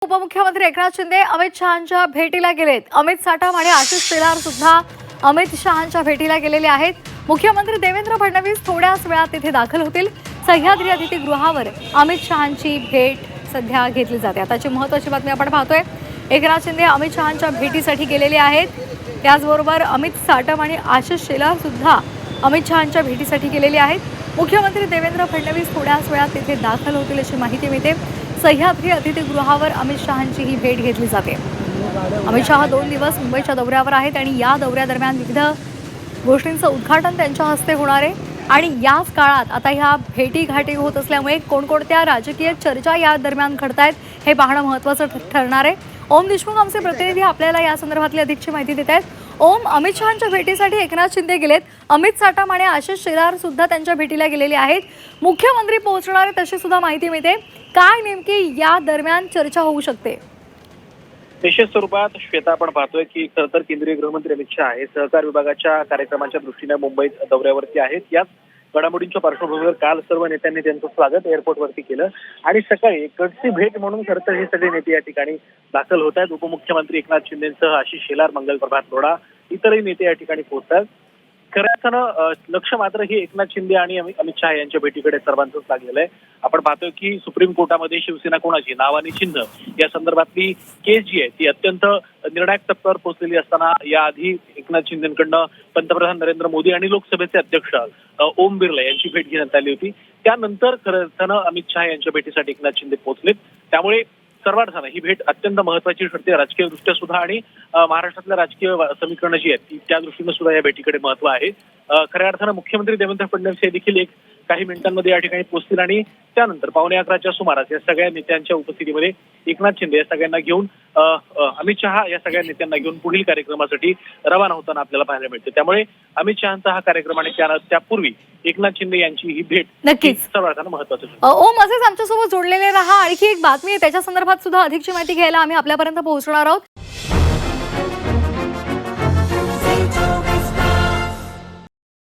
उपमुख्यमंत्री एकनाथ शिंदे अमित शहांच्या भेटीला गेलेत। अमित साटम आणि आशिष शेलार सुद्धा अमित शहांच्या भेटीला गेलेले आहेत। मुख्यमंत्री देवेंद्र फडणवीस थोड्याच वेळात तिथे दाखल होतील। सह्याद्री अतिथीगृहावर अमित शहांची भेट सध्या घेतली जाते। आताची महत्त्वाची बातमी आपण पाहतोय। एकनाथ शिंदे अमित शहांच्या भेटीसाठी गेलेले आहेत। त्याचबरोबर अमित साटम आणि आशिष शेलार सुद्धा अमित शहांच्या भेटीसाठी गेलेले आहेत। मुख्यमंत्री देवेंद्र फडणवीस थोड्याच वेळात तिथे दाखल होतील अशी माहिती मिळते। सह्याद्री अतिथीगृहावर अमित शहांची ही भेट घेतली जाते। अमित शहा 2 दिवस मुंबईच्या दौऱ्यावर आहेत आणि या दौऱ्यादरम्यान विविध गोष्टींचं उद्घाटन त्यांच्या हस्ते होणार आहे। आणि याच काळात आता ह्या भेटीघाटी होत असल्यामुळे कोणकोणत्या राजकीय चर्चा या दरम्यान घडतायत हे पाहणं महत्त्वाचं ठरणार आहे। ओम देशमुख आमचे प्रतिनिधी आपल्याला या संदर्भातली अधिकची माहिती देत आहेत। ओम, अमित शहांच्या भेटीसाठी एकनाथ शिंदे गेलेत। अमित साटम आणि आशिष शेलार सुद्धा त्यांच्या भेटीला गेलेले आहेत। मुख्यमंत्री पोहोचणार आहेत अशी सुद्धा माहिती मिळते। काय नेमकी या दरम्यान चर्चा होऊ शकते? निश्चित स्वरूपात श्वेता, आपण पाहतोय की खरं तर केंद्रीय गृहमंत्री अमित शहा हे सहकार विभागाच्या कार्यक्रमाच्या दृष्टीने मुंबईत दौऱ्यावरती आहेत। याच घडामोडींच्या पार्श्वभूमीवर काल सर्व नेत्यांनी त्यांचं स्वागत एअरपोर्टवरती केलं आणि सकाळी कडची भेट म्हणून खरं तर हे सगळे नेते या ठिकाणी दाखल होत आहेत। उपमुख्यमंत्री एकनाथ शिंदेसह आशिष शेलार, मंगल प्रभात लोढा, इतरही नेते या ठिकाणी पोहोचतात। खऱ्या अर्थानं लक्ष मात्र ही एकनाथ शिंदे आणि अमित शहा यांच्या भेटीकडे सर्वांचंच लागलेलं आहे। आपण पाहतोय की सुप्रीम कोर्टामध्ये शिवसेना कोणाची नाव आणि चिन्ह या संदर्भातली केस जी आहे ती अत्यंत निर्णायक टप्प्यावर पोहोचलेली असताना याआधी एकनाथ शिंदेकडनं पंतप्रधान नरेंद्र मोदी आणि लोकसभेचे अध्यक्ष ओम बिर्ला यांची भेट घेण्यात आली होती। त्यानंतर खऱ्या अर्थानं अमित शहा यांच्या भेटीसाठी एकनाथ शिंदे पोहोचलेत। त्यामुळे सर्वार्थानं ही भेट अत्यंत महत्त्वाची ठरते राजकीय दृष्ट्या सुद्धा आणि महाराष्ट्रातल्या राजकीय समीकरणं जी आहेत त्या दृष्टीनं सुद्धा या भेटीकडे महत्त्व आहे। खऱ्या अर्थानं मुख्यमंत्री देवेंद्र फडणवीस हे देखील एक काही मिनिटांमध्ये या ठिकाणी पोहोचतील आणि त्यानंतर 11:15च्या सुमारास या सगळ्या नेत्यांच्या उपस्थितीमध्ये एकनाथ शिंदे या सगळ्यांना घेऊन अमित शहा या सगळ्या नेत्यांना घेऊन पुढील कार्यक्रमासाठी रवाना होताना आपल्याला पाहायला मिळते। त्यामुळे अमित शहांचा हा कार्यक्रम आणि त्यापूर्वी एकनाथ शिंदे यांची ही भेट नक्कीच सर्वार्थानं महत्त्वाचं आहे। ओम, असेच आमच्यासोबत जोडलेले रहा। आणखी एक बातमी आहे त्याच्या संदर्भात सुद्धा अधिकची माहिती घ्यायला आम्ही आपल्यापर्यंत पोहोचणार आहोत।